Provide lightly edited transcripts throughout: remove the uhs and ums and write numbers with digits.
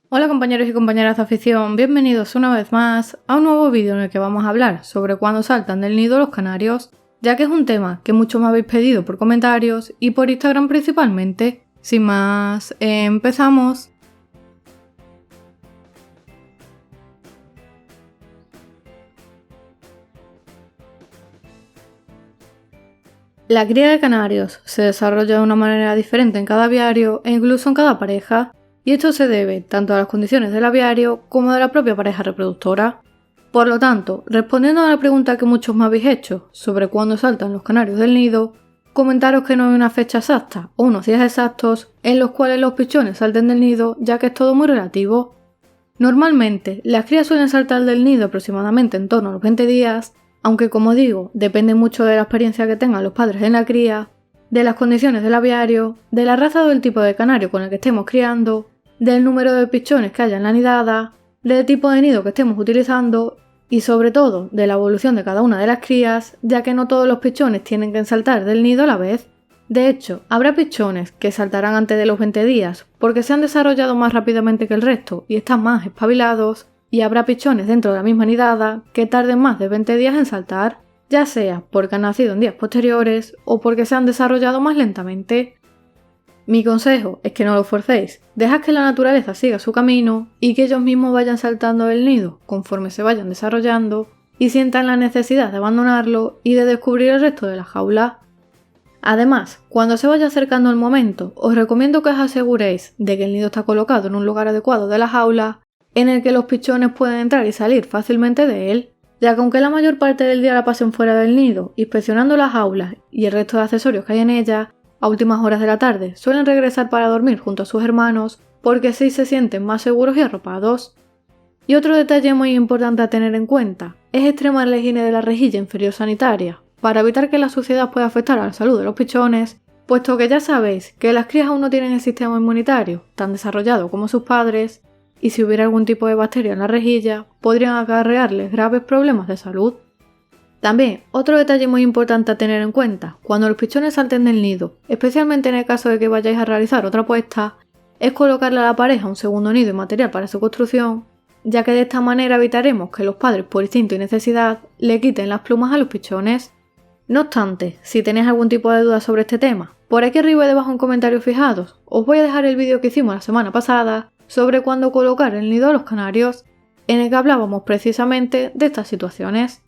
Hola compañeros y compañeras de afición, bienvenidos una vez más a un nuevo vídeo en el que vamos a hablar sobre cuándo saltan del nido los canarios, ya que es un tema que muchos me habéis pedido por comentarios y por Instagram principalmente. Sin más, empezamos. La cría de canarios se desarrolla de una manera diferente en cada aviario e incluso en cada pareja, y esto se debe tanto a las condiciones del aviario como de la propia pareja reproductora. Por lo tanto, respondiendo a la pregunta que muchos me habéis hecho sobre cuándo saltan los canarios del nido, comentaros que no hay una fecha exacta o unos días exactos en los cuales los pichones salten del nido, ya que es todo muy relativo. Normalmente, las crías suelen saltar del nido aproximadamente en torno a los 20 días, aunque como digo, depende mucho de la experiencia que tengan los padres en la cría, de las condiciones del aviario, de la raza o del tipo de canario con el que estemos criando, del número de pichones que haya en la nidada, del tipo de nido que estemos utilizando y sobre todo de la evolución de cada una de las crías, ya que no todos los pichones tienen que saltar del nido a la vez. De hecho, habrá pichones que saltarán antes de los 20 días porque se han desarrollado más rápidamente que el resto y están más espabilados, y habrá pichones dentro de la misma nidada que tarden más de 20 días en saltar, ya sea porque han nacido en días posteriores o porque se han desarrollado más lentamente. Mi consejo es que no lo forcéis, dejad que la naturaleza siga su camino y que ellos mismos vayan saltando del nido conforme se vayan desarrollando y sientan la necesidad de abandonarlo y de descubrir el resto de la jaula. Además, cuando se vaya acercando el momento, os recomiendo que os aseguréis de que el nido está colocado en un lugar adecuado de la jaula en el que los pichones pueden entrar y salir fácilmente de él, ya que aunque la mayor parte del día la pasen fuera del nido, inspeccionando las jaulas y el resto de accesorios que hay en ella, a últimas horas de la tarde suelen regresar para dormir junto a sus hermanos porque así se sienten más seguros y arropados. Y otro detalle muy importante a tener en cuenta es extremar la higiene de la rejilla inferior sanitaria, para evitar que la suciedad pueda afectar a la salud de los pichones, puesto que ya sabéis que las crías aún no tienen el sistema inmunitario tan desarrollado como sus padres, y si hubiera algún tipo de bacteria en la rejilla, podrían acarrearles graves problemas de salud. También, otro detalle muy importante a tener en cuenta, cuando los pichones salten del nido, especialmente en el caso de que vayáis a realizar otra puesta, es colocarle a la pareja un segundo nido y material para su construcción, ya que de esta manera evitaremos que los padres por instinto y necesidad le quiten las plumas a los pichones. No obstante, si tenéis algún tipo de duda sobre este tema, por aquí arriba y debajo en comentarios fijados, os voy a dejar el vídeo que hicimos la semana pasada sobre cuándo colocar el nido a los canarios, en el que hablábamos precisamente de estas situaciones.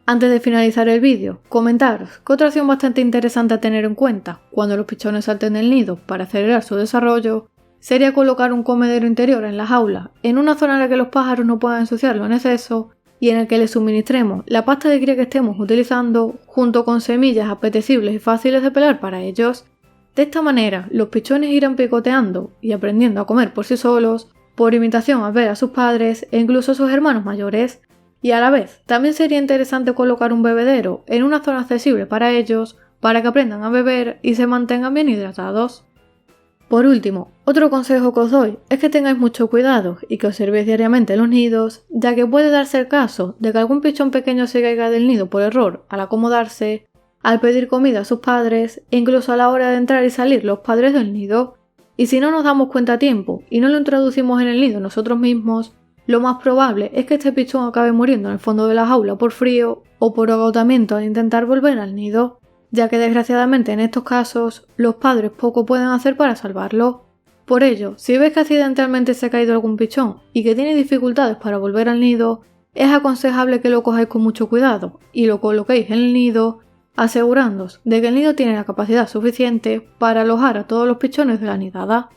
Antes de finalizar el vídeo, comentaros que otra opción bastante interesante a tener en cuenta cuando los pichones salten del nido para acelerar su desarrollo sería colocar un comedero interior en la jaula, en una zona en la que los pájaros no puedan ensuciarlo en exceso y en el que les suministremos la pasta de cría que estemos utilizando junto con semillas apetecibles y fáciles de pelar para ellos. De esta manera, los pichones irán picoteando y aprendiendo a comer por sí solos, por imitación al ver a sus padres e incluso a sus hermanos mayores, y a la vez también sería interesante colocar un bebedero en una zona accesible para ellos, para que aprendan a beber y se mantengan bien hidratados. Por último, otro consejo que os doy es que tengáis mucho cuidado y que observéis diariamente los nidos, ya que puede darse el caso de que algún pichón pequeño se caiga del nido por error al acomodarse, al pedir comida a sus padres e incluso a la hora de entrar y salir los padres del nido, y si no nos damos cuenta a tiempo y no lo introducimos en el nido nosotros mismos, lo más probable es que este pichón acabe muriendo en el fondo de la jaula por frío o por agotamiento al intentar volver al nido, ya que desgraciadamente en estos casos los padres poco pueden hacer para salvarlo. Por ello, si ves que accidentalmente se ha caído algún pichón y que tiene dificultades para volver al nido, es aconsejable que lo cojáis con mucho cuidado y lo coloquéis en el nido, asegurándoos de que el nido tiene la capacidad suficiente para alojar a todos los pichones de la nidada.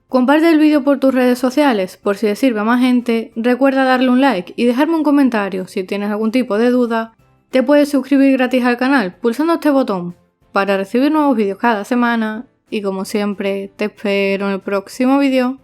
Comparte el vídeo por tus redes sociales por si le sirve a más gente, recuerda darle un like y dejarme un comentario si tienes algún tipo de duda. Te puedes suscribir gratis al canal pulsando este botón para recibir nuevos vídeos cada semana y como siempre te espero en el próximo vídeo.